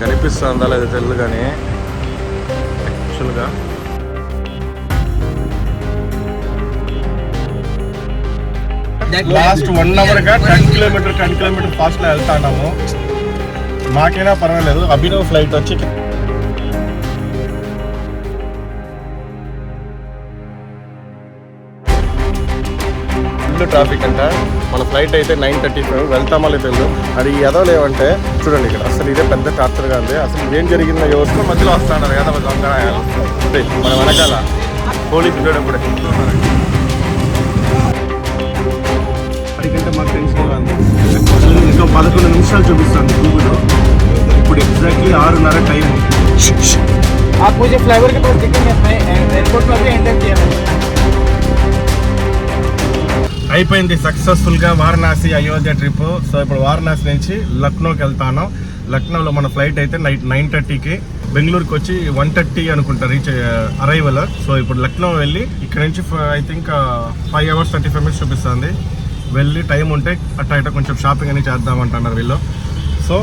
కనిపిస్తుందా లేదా తెలియదు కానీ యాక్చువల్గా లాస్ట్ 1 hour గా 10 కిలోమీటర్ ఫాస్ట్ లో వెళ్తాము. మాకైనా పర్వాలేదు. అభినవ్ ఫ్లైట్ వచ్చి ఫుల్ ట్రాఫిక్ అంట. మన ఫ్లైట్ అయితే 9:35 వెళ్తామో లేదు తెలియదు. అది ఏదో లేవంటే చూడండి ఇక్కడ అసలు ఇదే పెద్ద టార్చర్గా ఉంది. అసలు ఏం జరిగిందో ఎవరికో మధ్యలో వస్తున్నారు కదా దొంగరాయాలు. మన వెనకాల పోలీసు ఉండేటప్పుడే 10 గంట మాకు టెన్షన్ ఉంది. ఇంకా 11 నిమిషాలు చూపిస్తాను గూగుల్లో. ఇప్పుడు ఎగ్జాక్ట్లీ 6:30 టైం. आप मुझे फ्लाईओवर के पास दिखेंगे. मैं एयरपोर्ट में अभी एंटर किया है. అయిపోయింది సక్సెస్ఫుల్గా వారణాసి అయోధ్య ట్రిప్. సో ఇప్పుడు వారణాసి నుంచి లక్నోకి వెళ్తాను. లక్నోలో మన ఫ్లైట్ అయితే నైట్ 9:30కి, బెంగళూరుకి వచ్చి 1:30 అనుకుంటా రీచ్ అరైవల్. సో ఇప్పుడు లక్నో వెళ్ళి ఇక్కడ నుంచి ఐ థింక్ 5 hours 35 minutes చూపిస్తుంది. వెళ్ళి టైం ఉంటే అట్ట కొంచెం షాపింగ్ అని చేద్దామంటున్నారు వీళ్ళు. సో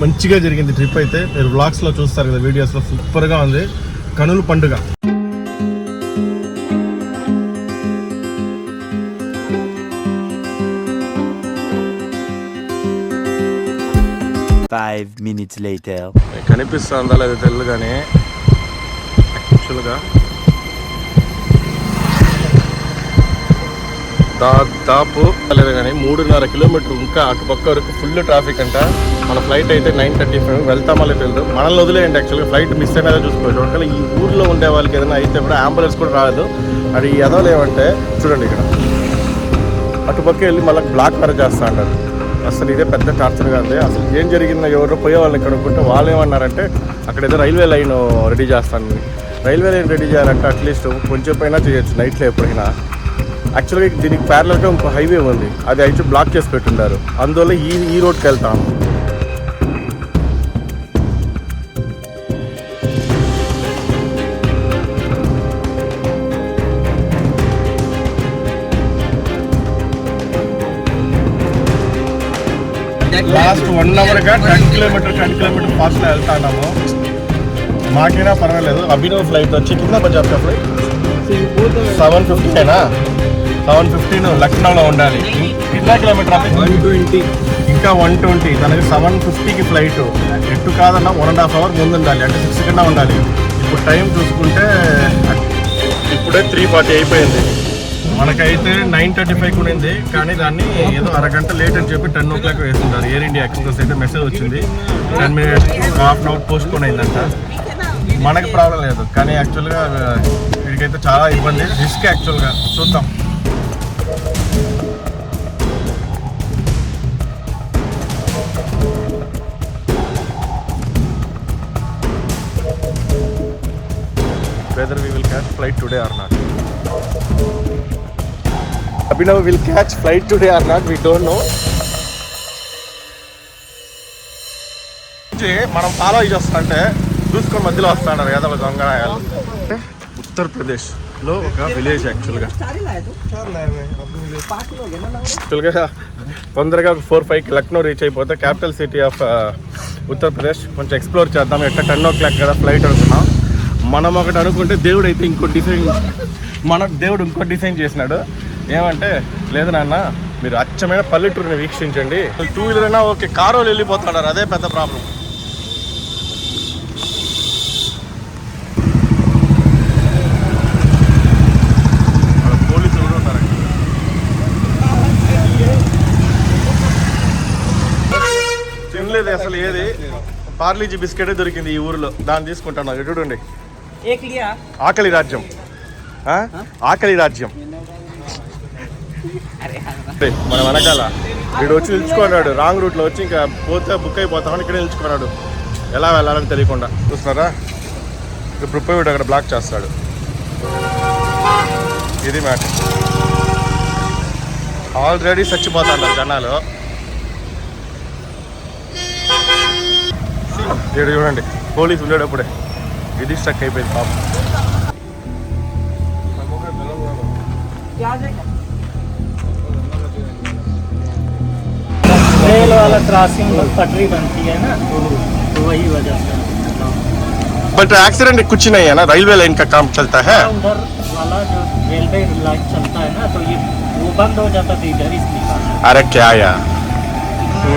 మంచిగా జరిగింది ట్రిప్ అయితే. మీరు వ్లాగ్స్లో చూస్తారు కదా, వీడియోస్లో సూపర్గా ఉంది. కనుల పండుగ. కనిపిస్తుందా లేదా తెలియదు కానీ యాక్చువల్గా దాదాపు లేదు కానీ 3.5 కిలోమీటర్ ఇంకా అటుపక్క వరకు ఫుల్ ట్రాఫిక్ అంట. మన ఫ్లైట్ అయితే 9:35 వెళ్తామో లేదు తెలియదు. మనల్ని వదిలేయండి. యాక్చువల్గా ఫ్లైట్ మిస్ అయినా చూసుకోవచ్చు. ఒకవేళ ఈ ఊర్లో ఉండే వాళ్ళకి ఏదైనా అయితే కూడా అంబులెన్స్ కూడా రాలేదు. అది ఏదో లేవంటే చూడండి ఇక్కడ అటుపక్క వెళ్ళి మళ్ళీ బ్లాక్ వరకు చేస్తా అంటారు. అసలు ఇదే పెద్ద టార్చర్గా ఉంది. అసలు ఏం జరిగిందో ఎవరో పోయే వాళ్ళని కనుక్కుంటే వాళ్ళు ఏమన్నారంటే అక్కడ ఏదో రైల్వే లైన్ రెడీ చేస్తాను. రైల్వే లైన్ రెడీ చేయాలంటే అట్లీస్ట్ కొంచెం పైన చేయొచ్చు నైట్లో ఎప్పుడైనా. యాక్చువల్గా దీనికి ప్యారలల్గా ఇంకో హైవే ఉంది, అది అయితే బ్లాక్ చేసి పెట్టుంటారు. అందువల్ల ఈ రోడ్కి వెళ్తాము. లాస్ట్ 1 hour గా 10 కిలోమీటర్ ఫాస్ట్ లో వెళ్తాము. మాకైనా పర్వాలేదు. అభినవ్ ఫ్లైట్ వచ్చి కింద బజార్ ఫ్లైట్ 7:15 7:15 లక్నోలో ఉండాలి. కింద కిలోమీటర్ 120, ఇంకా 120. తనకి 7:50కి ఫ్లైట్. ఎటు కాదన్నా 1.5 hour ముందు ఉండాలి, అంటే 6 కన్నా ఉండాలి. ఇప్పుడు టైం చూసుకుంటే ఇప్పుడే 3:40 అయిపోయింది. మనకైతే 9:35 ఉండింది, కానీ దాన్ని ఏదో అరగంట లేట్ అని చెప్పి 10 o'clock వేస్తుంటారు. ఎయిర్ ఇండియా ఎక్స్ప్రెస్ అయితే మెసేజ్ వచ్చింది 10 minutes, ½ hour పోస్ట్పోన్ అయిందంట. మనకి ప్రాబ్లం లేదు, కానీ యాక్చువల్గా వీడికైతే చాలా ఇబ్బంది, రిస్క్. యాక్చువల్గా చూద్దాం. whether we will catch flight today or not. Abhinav will catch flight today or not, we don't know. మనం ఫాలో చేస్తుంటే చూసుకొని మధ్యలో వస్తాడు ఏదో దొంగరాయాలు. ఉత్తరప్రదేశ్లో ఒక విలేజ్. యాక్చువల్గా తొందరగా 4-5కి లక్నో రీచ్ అయిపోతే క్యాపిటల్ సిటీ ఆఫ్ ఉత్తరప్రదేశ్ కొంచెం ఎక్స్ప్లోర్ చేద్దాం. ఎట్లా 10 o'clock కదా ఫ్లైట్ అనుకున్నాం. మనం ఒకటి అనుకుంటే దేవుడు అయితే ఇంకో డిజైన్ చేసినాడు. ఏమంటే లేదు నాన్న, మీరు అచ్చమైన పల్లెటూరుని వీక్షించండి. 2 wheeler అయినా ఓకే, కారు వాళ్ళు వెళ్ళిపోతున్నారు, అదే పెద్ద ప్రాబ్లం. పోలీసులు కూడా ఉన్నారు. తినలేదు అసలు. ఏది పార్లీజీ బిస్కెటే దొరికింది ఈ ఊరిలో, దాన్ని తీసుకుంటాను. చూడండి, ఆకలి రాజ్యం. ఆకలి రాజ్యం. మన వెనకాల వీడు వచ్చి నిలుచుకున్నాడు. రాంగ్ రూట్లో వచ్చి ఇంకా పోతే బుక్ అయిపోతామని ఇక్కడే నిలుచుకున్నాడు, ఎలా వెళ్ళాలని తెలియకుండా. చూస్తున్నారా, ఇప్పుడు వీడు అక్కడ బ్లాక్ చేస్తాడు. ఇది మ్యాటర్. ఆల్రెడీ చచ్చిపోతాడు జనాలు. ఇక్కడ చూడండి, పోలీసు ఉండేటప్పుడే ఇది స్ట్రక్ అయిపోయింది పాపం. रेल वाला क्रॉसिंग पटरी बनती है ना, तो वही वजह से बट एक्सीडेंट कुछ नहीं है ना, रेलवे लाइन का काम चलता है। उधर वाला जो रेलवे लाइन चलता है ना, तो ये वो बंद हो जाता था इधर, इसलिए। అరే క్యాయా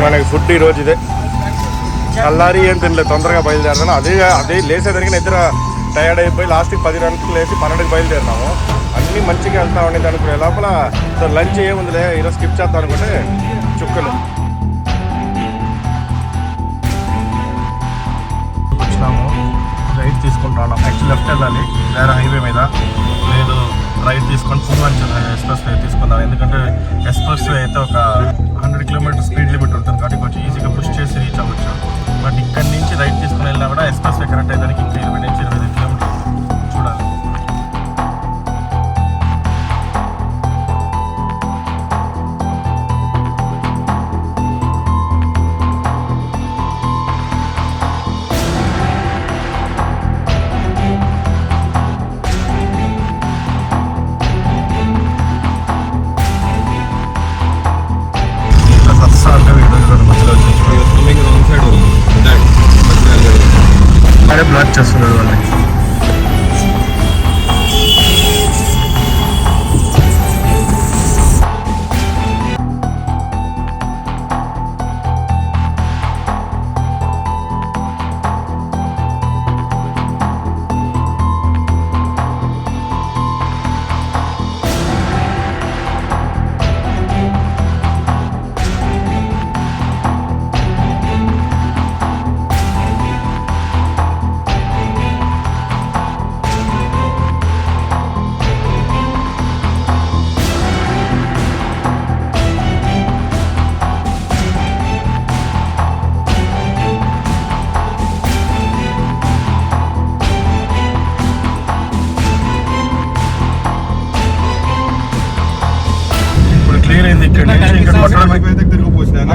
మనకి ఫుడ్ ఈ రోజు ఇదే. చల్లారి ఏం తినలేదు, తొందరగా బయలుదేరాను. అదే లేసేదానికి నిద్ర టయర్డ్ అయిపోయి లాస్ట్కి 10 గంటలకు లేచి 12కి బయలుదేరినాము. అన్నీ మంచిగా వెళ్తా ఉండేది అనుకునే లోపల సో లంచ్ ఏముందిలే ఈరోజు స్కిప్ చేద్దాం అనుకుంటే చుక్కలు వచ్చినాము. రైట్ తీసుకుంటున్నాం. యాక్చువల్ లెఫ్ట్ వెళ్ళాలి వేరే హైవే మీద, లేదు రైట్ తీసుకొని పూర్వాంచల్ ఎక్స్ప్రెస్ వే తీసుకుందాం. ఎందుకంటే ఎక్స్ప్రెస్ వే అయితే ఒక 100 కిలోమీటర్ స్పీడ్ లిమిట్ ఉంటుంది కాబట్టి కొంచెం ఈజీగా పుష్ చేసి రీచ్ అవ్వచ్చు. బట్ ఇక్కడి నుంచి రైట్ తీసుకుని వెళ్ళినా కూడా ఎక్స్ప్రెస్ వే కరెక్ట్ అయితే ఇంకా 20 నుంచి 25 కిలోమీటర్ చూడాలి. అదే బ్లాక్ చేస్తున్నాడు వాళ్ళని.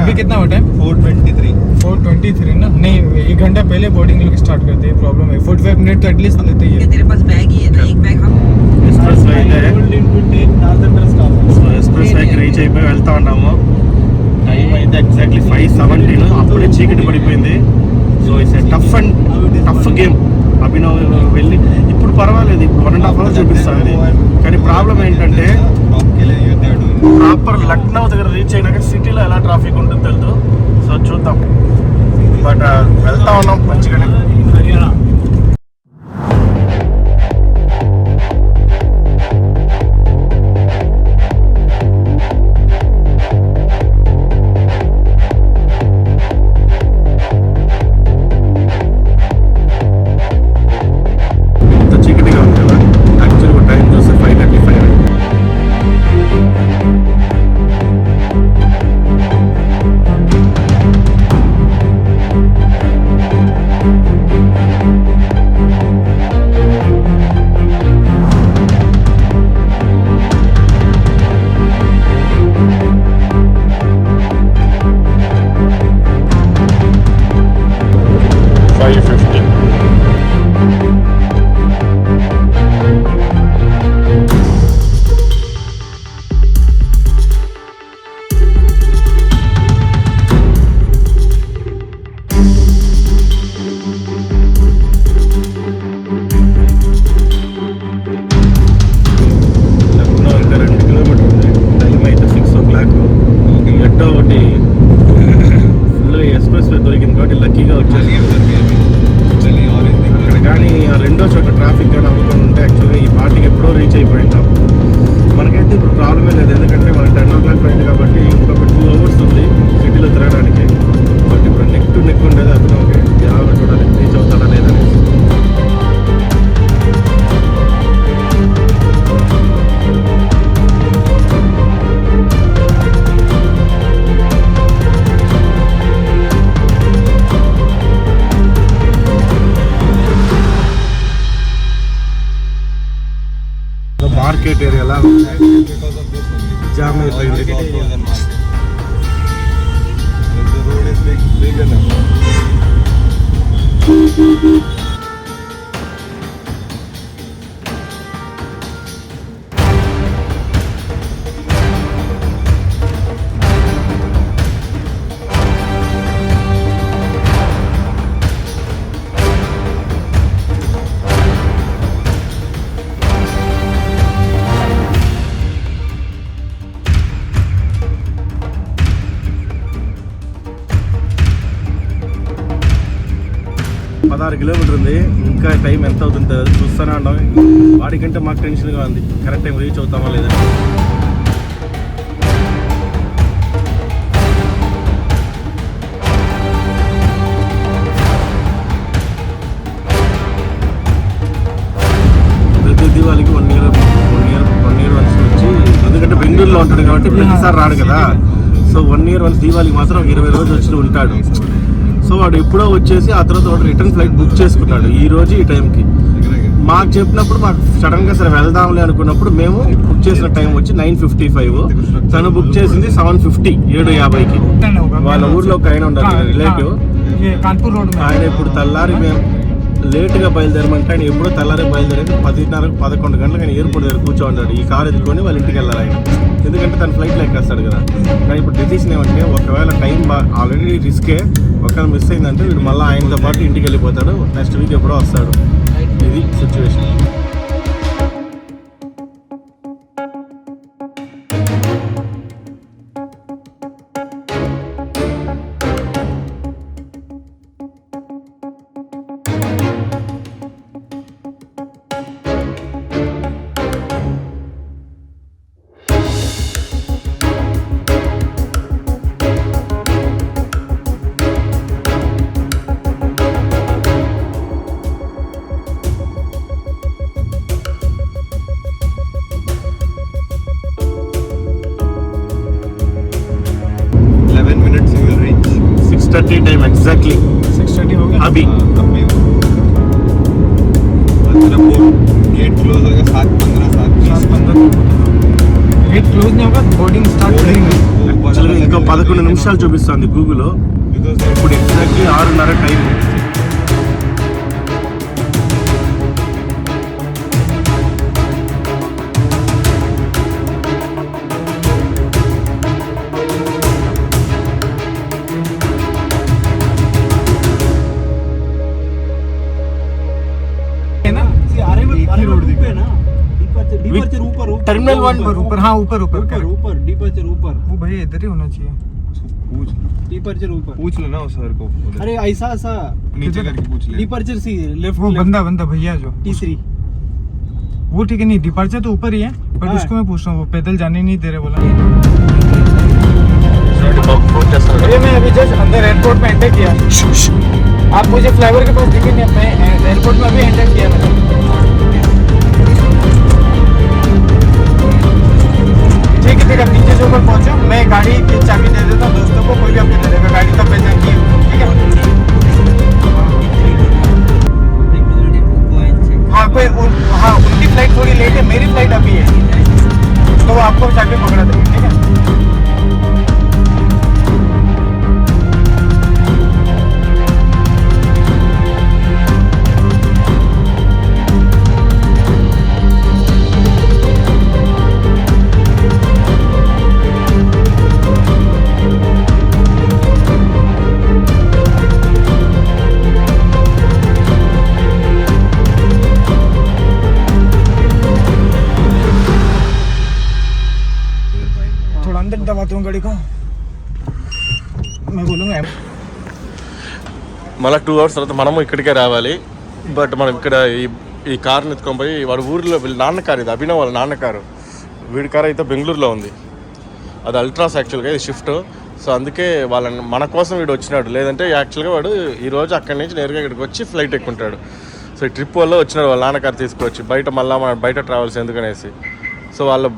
अभी कितना हो टाइम? 4:23 ना? नहीं, 1 घंटा पहले बोर्डिंग लोग स्टार्ट करते हैं. प्रॉब्लम है 45 मिनट तो एटलीस्ट लेते ही है. तेरे पास बैग ही है ना, एक बैग हम ఎక్స్ప్రెస్ వే అయితే సో ఎక్స్ప్రెస్ వేకి రీచ్ అయిపోయి వెళ్తా ఉన్నాము. టైం అయితే ఎగ్జాక్ట్లీ 5:17. అప్పుడే చీకటి పడిపోయింది. So it's tough game. Abhinav వెళ్ళి ఇప్పుడు పర్వాలేదు, ఇప్పుడు 1.5 hours చూపిస్తుంది. కానీ ప్రాబ్లం ఏంటంటే ప్రాపర్ లక్నో దగ్గర రీచ్ అయినాక సిటీలో ఎలా ట్రాఫిక్ ఉంటుందో తెలుసు. సో చూద్దాం. బట్ వెళ్తా ఉన్నాం మంచిగానే. हरियाणा ఇంత చీకటిగా ఉంది కదా. యాక్చువల్గా టైం చూస్తే 5:35. మార్కెట్ ఏరియాలో జామ్ అయిపోయింది. 16 కిలోమీటర్ ఉంది. ఇంకా టైం ఎంత అవుతుందో చూస్తూనే ఉన్నాం. వాడికంటే మాకు టెన్షన్గా ఉంది, కరెక్ట్ టైం రీచ్ అవుతామా లేదని. ప్రతి దీపావళికి వన్ ఇయర్ వన్స్ వచ్చి, ఎందుకంటే బెంగళూరులో ఉంటాడు కాబట్టి ప్రతిసారి రాడు కదా. సో 1 year వన్స్ దీపావళికి మాత్రం 20 రోజులు వచ్చి ఉంటాడు. సో వాడు ఎప్పుడో వచ్చేసి ఆ తర్వాత వాడు రిటర్న్ ఫ్లైట్ బుక్ చేసుకున్నాడు ఈ రోజు ఈ టైంకి. మాకు చెప్పినప్పుడు మాకు సడన్గా సరే వెళ్దాంలే అనుకున్నప్పుడు మేము బుక్ చేసిన టైం వచ్చి 9:55. తను బుక్ చేసింది 7:50, 7:50కి. వాళ్ళ ఊర్లో ఒక ఆయన ఉండాలి రిలేటివ్, కాన్పూర్ రోడ్. ఆయన ఇప్పుడు తెల్లారి మేము లేట్గా బయలుదేరమంటే ఆయన ఎప్పుడో తెల్లారి బయలుదేరేది 10:30-11 గంటలకు ఆయన ఎయిర్పోర్ట్ దగ్గర కూర్చోంటాడు. ఈ కార్ ఎత్తుకొని వాళ్ళ ఇంటికి వెళ్ళాలి ఆయన, ఎందుకంటే తను ఫ్లైట్లో ఎక్కేస్తాడు కదా. కానీ ఇప్పుడు డెసిషన్ ఏమంటే ఒకవేళ టైం ఆల్రెడీ రిస్కే, ఒకవేళ మిస్ అయిందంటే వీడు మళ్ళీ ఆయనతో పాటు ఇంటికి వెళ్ళిపోతాడు. నెక్స్ట్ వీక్ ఎప్పుడో వస్తాడు. ఇది సిచ్యువేషన్. टाइम एग्जैक्टली 6:30 हो गया अभी गेट क्लोज होगा 7:15 गेट क्लोज नहीं होगा, बोर्डिंग स्टार्ट करेंगे. యాక్చువల్గా ఇంకా 11 నిమిషాలు చూపిస్తుంది గూగుల్లో. ఇప్పుడు ఎగ్జాక్ట్లీ 6:30 టైం. टर्मिनल 1 पर ऊपर, हाँ ऊपर ऊपर ऊपर डिपर्चर ऊपर वो भैया इधर ही होना चाहिए. डिपर्चर ऊपर पूछ लो ना उस सर को. अरे ऐसा सा नीचे करके पूछ ले. डिपर्चर सी लेफ्ट वो बंदा भैया जो तीसरी वो ठीक है. नहीं डिपार्चर तो ऊपर ही है, बट हाँ. उसको मैं पूछ रहा हूँ वो पैदल जाने नहीं दे रहे बोला. ये मैं अभी जस्ट अंदर एयरपोर्ट में एंटर किया. आप मुझे फ्लाईओवर के पास दिखे नहीं, मैं एयरपोर्ट में अभी एंटर किया मैंने. ठीक है अब नीचे से ऊपर पहुंचो, मैं गाड़ी की चाबी दे देता हूँ दोस्तों को, कोई भी आपको दे देगा गाड़ी तब बेचना की. ठीक है हाँ कोई हाँ उनकी फ्लाइट थोड़ी लेट है, मेरी फ्लाइट अभी है, तो वो आपको चाबी पकड़ा देंगे. ठीक है दबाता हूँ गाड़ी को, मैं बोलूँगा. మళ్ళీ 2 hours తర్వాత మనము ఇక్కడికే రావాలి. బట్ మనం ఇక్కడ ఈ కార్ని ఎత్తుకొని పోయి వాడు ఊరిలో వీళ్ళ నాన్న కారు, ఇది అభినవ్ వాళ్ళ నాన్న కారు. వీడి కారు అయితే బెంగళూరులో ఉంది, అది అల్ట్రాస్ యాక్చువల్గా, ఇది షిఫ్ట్. సో అందుకే వాళ్ళని మన కోసం వీడు వచ్చినాడు. లేదంటే యాక్చువల్గా వాడు ఈరోజు అక్కడి నుంచి నేరుగా ఇక్కడికి వచ్చి ఫ్లైట్ ఎక్కుంటాడు. సో ఈ ట్రిప్ వల్ల వచ్చినాడు వాళ్ళ నాన్న కారు తీసుకొచ్చి. మళ్ళీ మన బయట ట్రావెల్స్ ఎందుకనేసి. సో వాళ్ళు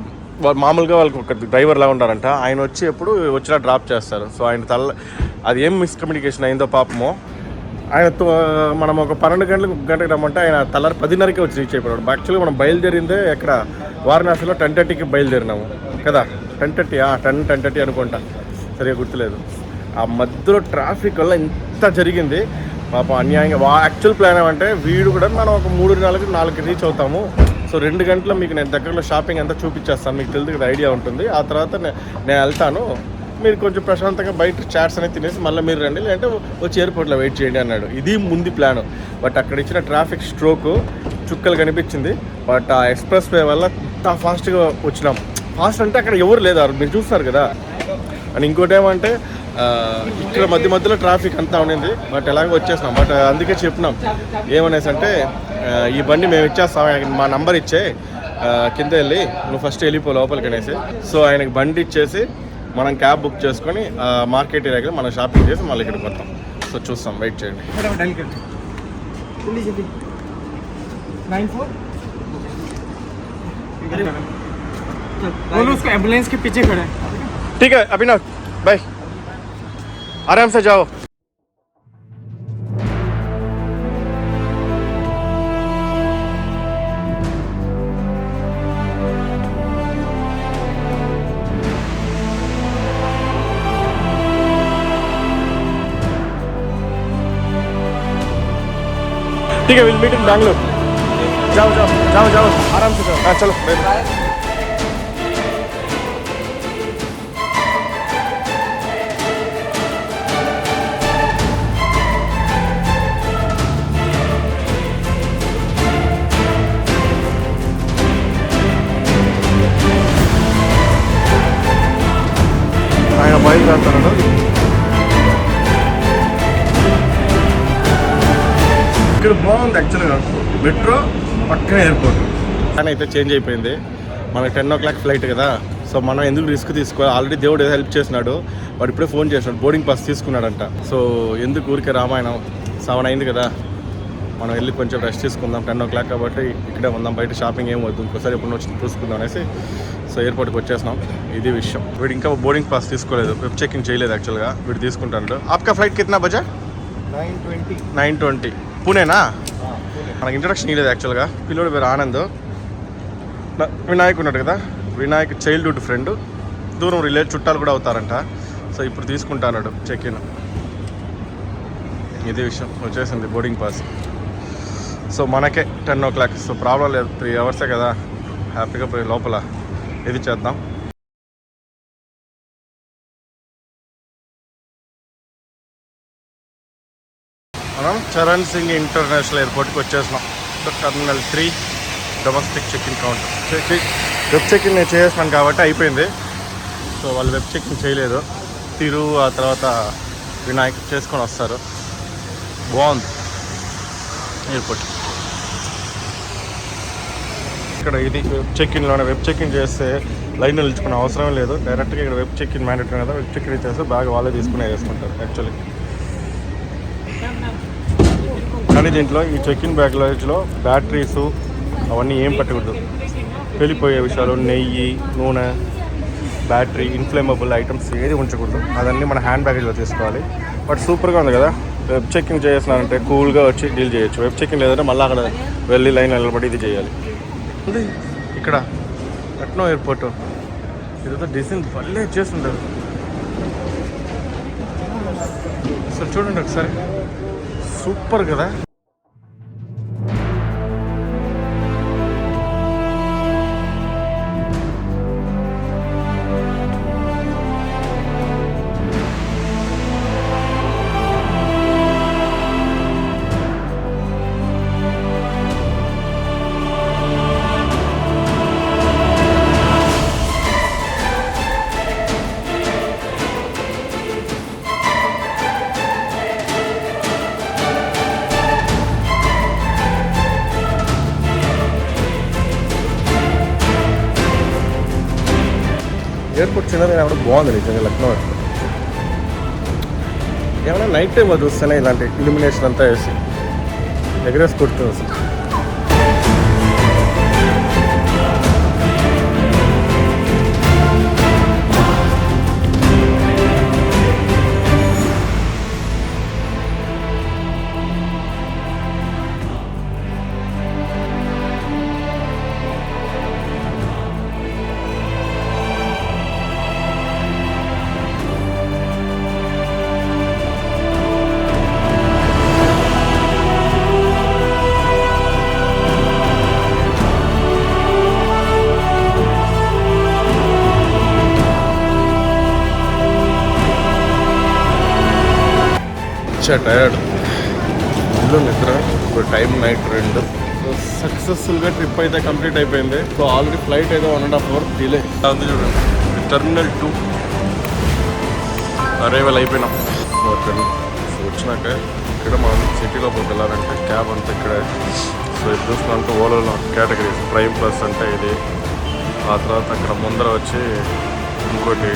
మామూలుగా వాళ్ళకి ఒక డ్రైవర్ లాగా ఉంటారంట. ఆయన వచ్చి ఎప్పుడు వచ్చినా డ్రాప్ చేస్తారు. సో ఆయన అది ఏం మిస్కమ్యూనికేషన్ అయిందో పాపమో. ఆయనతో మనం ఒక 12 గంటలకు రమ్మంటే ఆయన తెల్లారి 10:30కే వచ్చి రీచ్ అయిపోయాడు. యాక్చువల్గా మనం బయలుదేరిందే ఎక్కడ వారణాసిలో 10:30కి బయలుదేరినాము కదా. 10:30 అనుకుంటా, సరిగా గుర్తులేదు. ఆ మధ్యలో ట్రాఫిక్ వల్ల ఇంత జరిగింది పాపం అన్యాయంగా. యాక్చువల్ ప్లాన్ ఏమంటే వీడు కూడా మనం ఒక 3:30-4కి రీచ్ అవుతాము. సో 2 గంటలు మీకు నేను దగ్గరలో షాపింగ్ అంతా చూపించేస్తాను, మీకు తెలిసి ఐడియా ఉంటుంది. ఆ తర్వాత నేను వెళ్తాను, మీరు కొంచెం ప్రశాంతంగా బయట చాట్స్ అనేది తినేసి మళ్ళీ మీరు రండి, లేదంటే వచ్చి ఎయిర్పోర్ట్లో వెయిట్ చేయండి అన్నాడు. ఇది ముందు ప్లాను. బట్ అక్కడ ఇచ్చిన ట్రాఫిక్ స్ట్రోకు చుక్కలు కనిపించింది. బట్ ఆ ఎక్స్ప్రెస్ వే వల్ల ఇంత ఫాస్ట్గా వచ్చినాం. ఫాస్ట్ అంటే అక్కడ ఎవరు లేదు, మీరు చూస్తారు కదా. అండ్ ఇంకోటి ఏమంటే ఇక్కడ మధ్యలో ట్రాఫిక్ అంతా ఉండింది, బట్ ఎలాగో వచ్చేసినాం. బట్ అందుకే చెప్పినాం ఏమనేసి అంటే ఈ బండి మేము ఇచ్చేస్తాం, మా నంబర్ ఇచ్చే కింద వెళ్ళి నువ్వు ఫస్ట్ వెళ్ళిపో లోపలికి అనేసి. సో ఆయనకి బండి ఇచ్చేసి మనం క్యాబ్ బుక్ చేసుకొని మార్కెట్ ఏరియాకి మనం షాపింగ్ చేసి మళ్ళీ ఇక్కడికి వస్తాం. సో చూస్తాం, వెయిట్ చేయండి. जल्दी जल्दी 94 बोलो उसको एम्बुलेंस के पीछे खड़ा है. ठीक है अभिनव बाय, आराम से जाओ. ठीक है, विल मीट इन बैंगलोर. जाओ जाओ जाओ जाओ आराम से जाओ. हाँ चलो बाय. ఆయన బయలుదేరుతాడు. ఇక్కడ బాగుంది యాక్చువల్గా, మెట్రో పక్కన ఎయిర్పోర్ట్. కానీ అయితే చేంజ్ అయిపోయింది, మనకి 10 o'clock ఫ్లైట్ కదా. సో మనం ఎందుకు రిస్క్ తీసుకోవాలి, ఆల్రెడీ దేవుడు హెల్ప్ చేసినాడు. వాడు ఇప్పుడే ఫోన్ చేసినాడు, బోర్డింగ్ పాస్ తీసుకున్నాడంట. సో ఎందుకు ఊరికే రామాయణం, 7 అయింది కదా, మనం వెళ్ళి కొంచెం రెస్ట్ తీసుకుందాం. 10 o'clock కాబట్టి ఇక్కడే ఉందాం, బయట షాపింగ్ ఏం వద్దు, ఇంకోసారి ఎప్పుడు వచ్చి చూసుకుందాం అనేసి సో ఎయిర్పోర్ట్కి వచ్చేసినాం. ఇది విషయం. వీడు ఇంకా బోర్డింగ్ పాస్ తీసుకోలేదు, వెబ్ చెకింగ్ చేయలేదు యాక్చువల్గా. వీడు తీసుకుంటాడు. ఆప్కా ఫ్లైట్ కిतना బజా? 9:20 పూణేనా? మనకి ఇంట్రడక్షన్ ఇవ్వలేదు యాక్చువల్గా. పిల్లోడు పేరు ఆనంద్, వినాయక్ ఉన్నాడు కదా, వినాయక్ చైల్డ్హుడ్ ఫ్రెండ్, దూరం రిలేట్ చుట్టాలు కూడా అవుతారంట. సో ఇప్పుడు తీసుకుంటాడు చెక్ ఇన్. ఇదే విషయం, వచ్చేసింది బోర్డింగ్ పాస్. సో మనకే 10 o'clock, సో ప్రాబ్లం లేదు, 3 hours కదా, హ్యాపీగా పోయి లోపల ఇది చేద్దాం. మనం చరణ్ సింగ్ ఇంటర్నేషనల్ ఎయిర్పోర్ట్కి వచ్చేసినాం. Terminal 3 domestic check-in counter. Web check-in నేను చేసినాను కాబట్టి అయిపోయింది. సో వాళ్ళు వెబ్ చెక్-ఇన్ చేయలేదు, తిరు ఆ తర్వాత వినాయక్ చేసుకొని వస్తారు. బాగుంది ఎయిర్పోర్ట్. ఇక్కడ ఇది వెబ్ చెక్-ఇన్లోనే, వెబ్ చెక్-ఇన్ చేస్తే లైన్లో నిలుచుకునే అవసరం లేదు, డైరెక్ట్గా ఇక్కడ వెబ్ చెక్-ఇన్ మ్యాండేటరీ కదా, వెబ్ చెక్-ఇన్ చేస్తే బాగా వాళ్ళే తీసుకునే వేసుకుంటారు యాక్చువల్లీ. కానీ దీంట్లో ఈ చెక్-ఇన్ బ్యాగేజ్లో బ్యాటరీసు అవన్నీ ఏం పట్టకూడదు, వెళ్ళిపోయే విషయాలు, నెయ్యి, నూనె, బ్యాటరీ, ఇన్ఫ్లేమబుల్ ఐటమ్స్ ఏది ఉంచకూడదు. అదన్నీ మన హ్యాండ్ బ్యాగేజ్లో తీసుకోవాలి. బట్ సూపర్గా ఉంది కదా, వెబ్ చెకింగ్ చేస్తున్నారంటే కూల్గా వచ్చి డీల్ చేయొచ్చు. వెబ్ చెకింగ్ లేదంటే మళ్ళీ అక్కడ వెళ్ళి లైన్ నిలబడి ఇది చేయాలి. ఇక్కడ లక్నో ఎయిర్పోర్టు ఇదంతా డిజైన్ భలే చేస్తుంటారు. అసలు చూడండి ఒకసారి, సూపర్ కదా. ఎయిర్పోర్ట్ చిన్నదైనా కూడా బాగుంది నిజంగా లక్నో ఎయిర్పోర్ట్. ఏమైనా నైట్ టైం అది వస్తేనే ఇలాంటి ఇల్యూమినేషన్ అంతా వేసి ఎగరేసి కొడుతుంది అసలు. టైర్డ్ ఇల్లు నిద్ర. ఇప్పుడు టైం నైట్ 2. సక్సెస్ఫుల్గా ట్రిప్ అయితే కంప్లీట్ అయిపోయింది. సో ఆల్రెడీ ఫ్లైట్ అయితే 1.5 hour డిలే ఉంది. చూడండి టర్మినల్ 2 అరైవల్ అయిపోయినాం ఓకే. సో వచ్చినాక ఇక్కడ మనం సిటీలోకి వెళ్ళాలంటే క్యాబ్ అంతా ఇక్కడే. సో ఇది చూసినాక ఓలోలో కేటగిరీస్ ప్రైమ్ ప్లస్ అంటే ఇది, ఆ తర్వాత అక్కడ ముందర వచ్చి ఇంకోటి